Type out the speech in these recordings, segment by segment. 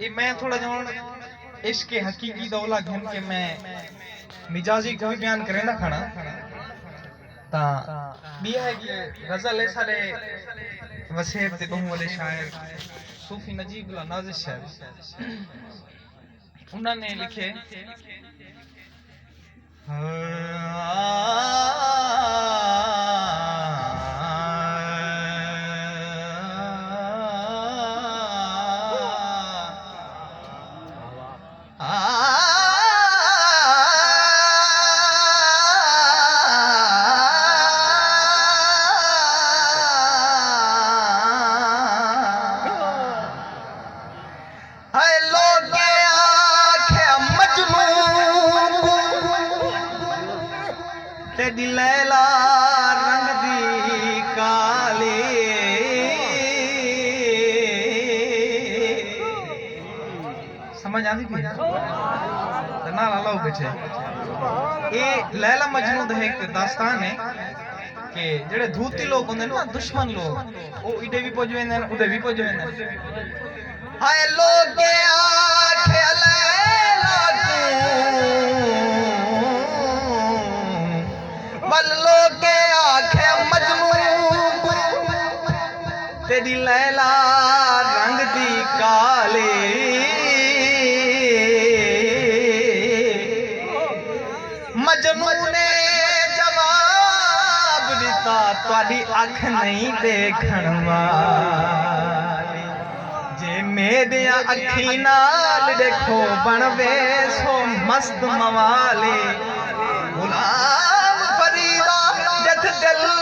ये मैं थोड़ा जो इश्क हकीकी दौला घन के मैं मिजाजी को भी बयान करें ना खाना ता बिया है कि गजल है सारे वसेर ते कहूं वाले शायर सूफी नजीबुल्लाह नाज़िर शायर उन्होंने लिखे तेरी लैला रंग दी काली समझ आती थी ना लाला हो गए ये लैला मजनू दा एक दास्तान है कि जेड़े धूती लोग होंदे ना दुश्मन लोग वो इडे भी पहुंच वेंदे ने उदे भी पहुंच वेंदे हाय लोग के आखे लैला के आखे मजनू तेरी लैला रंग दी काले मजनू ने जवाब दिता तुहाडी अख नहीं देखण वाली जे मेरे अखी नाल देखो बनवे सो मस्त मवाले गुलाम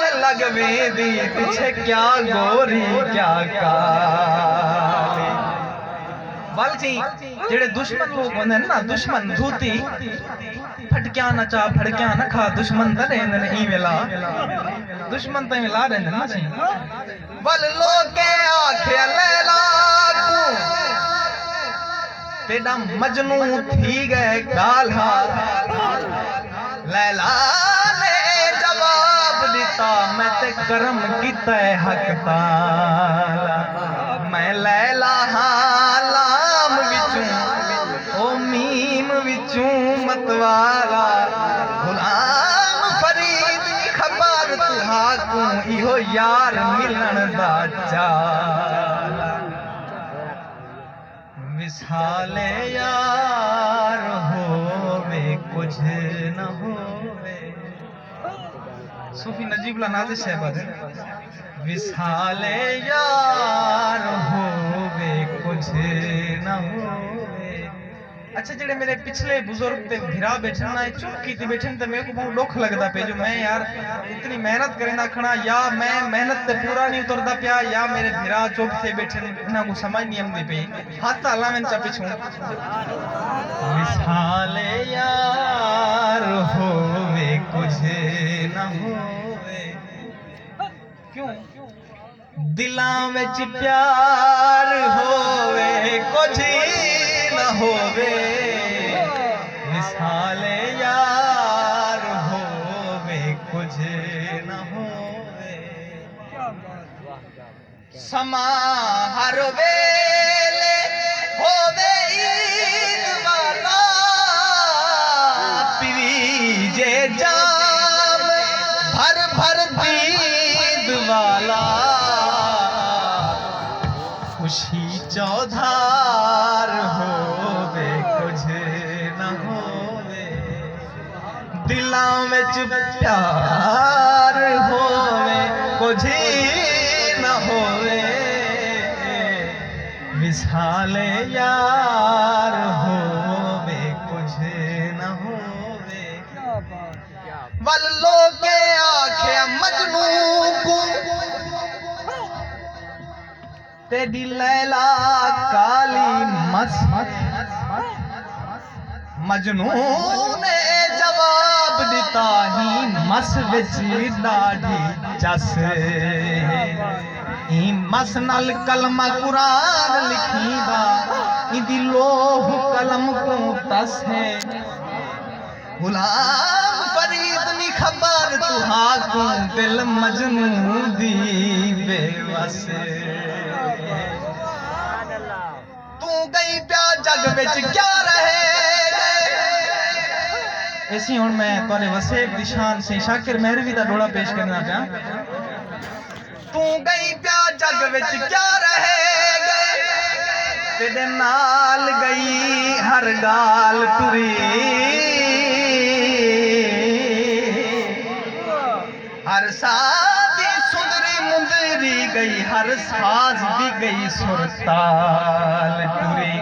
दिल लगवे दी पीछे क्या गोरी क्या काली बल्कि जेड़े दुश्मन लोग होंदे ना दुश्मन धूती फटक्या ना चा फटक्या ना खा दुश्मन दा रहंदे ने ई वेला दुश्मन ता वेला रहंदे ना सी बल लोग के आखे लैला को तेरा मजनू थी गए काला लैला मैं ते करम कीता हक ताला मैं लैला लाम विचूं ओ मीम विचूं मतवाला गुलाम फरीद खबर तुहा को इहो यार मिलन दा चाला विसाले यार होवे कुछ न होवे सूफी नजीबुल्लाह नाज़िर साहब विसाले यार होवे कुछ न होवे अच्छा जेड़े मेरे पिछले बुजुर्ग ते भिरा बैठन ना चुप कीती बैठन ते मेरे को बहुत दुख लगदा पे जो मैं यार इतनी मेहनत करेंदा खड़ा या मैं मेहनत ते पूरा नहीं उतरदा पिया या मेरे भिरा चुप थे बैठन इना को समझ नहीं आंदी पे हाथ अल्लाह में चा पिछू विसाले यार होवे कुछ न होवे क्यों दिलां विच प्यार होवे कुछ न होवे विसाले यार होवे कुछ न होवे समा हर वेले होवे ईद वाला पीवी जे जाम भर भर दीद वाला खुशी चौधार होवे कुछ न होवे दिलां विच प्यार होवे कुछ न होवे विसाले यार होवे कुछ न होवे वल लोग आखे मजनू को तेरी लैला काली मस मजनू ने जवाब दिता ही मस विच दाढ़ी चस ही मस नाल कलमा कुरान लिखीदा इदी लोह कलम को तस है गुलाम फरीद नी खबर तुहा को दिल मजनू दी बेवस तू गई प्या जग विच क्या रहे ऐसी हुण मैं तुहाडे वसेब दी शान से शाकिर महरवी दा डोला पेश करना पिया तू गई प्या जग विच क्या रहे तेरे नाल गई हर गाल तुरी हर सादी सुंदरी मुंदरी गई हर साज भी गई सुरताल टुरी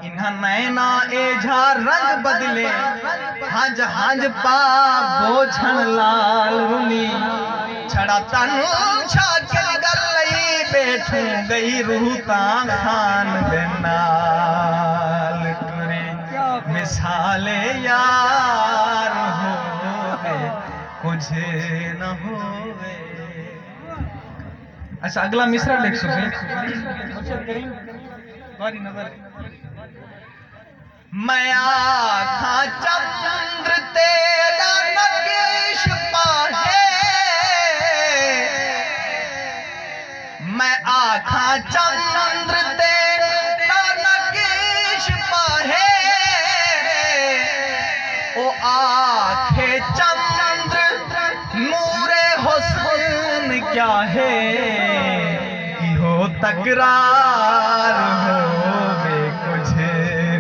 इन्हा नैना एझा रंग बदले हंज हंज पा बोझन लाल रुनी छड़ा तनु छाकर गलई बैठू गई रूह तां खान दे नाल टुरी मिसाले यार होवे कुछ न होवे। अच्छा अगला मिसरा लिख सुने मैं आखा चंद्र तेरा नकेश पाहे मैं आखा चंद्र तेरा नकेश पाहे ओ आखे चंद्र नूरे हुस्न क्या है हो तकरार होवे कुछ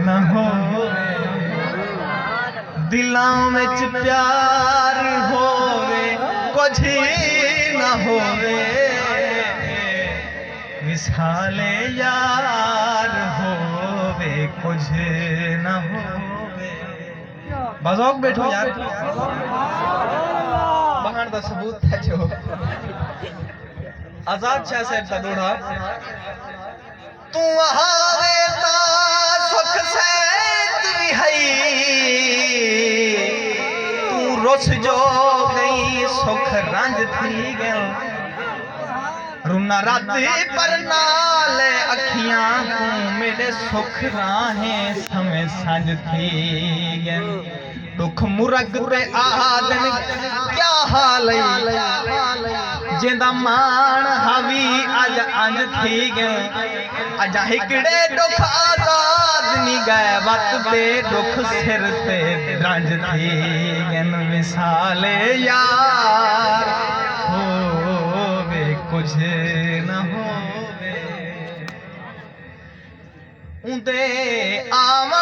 न होवे दिलों विच प्यार होवे कुछ न होवे विसाले यार होवे कुछ न होवे बाज़ौक बैठो यार बहान दा सबूत है जो आजाद शाह साहब दा दोड़ा तू आवे ता सुख सैत भी हई तू रुस जो गई सुख रंज थी गल रुना राती पर नाले अखियां तू मेरे सुख राहें समय संज थी गल दुख मुरग पे आदन क्या हाल जिंदा मान हावी अज अंज थी गए अज हिकड़े दुख आजाद नी गए वत पे दुख सिर ते रंज थी गए मिसाले यार होवे कुछ न होवे उंदे आवा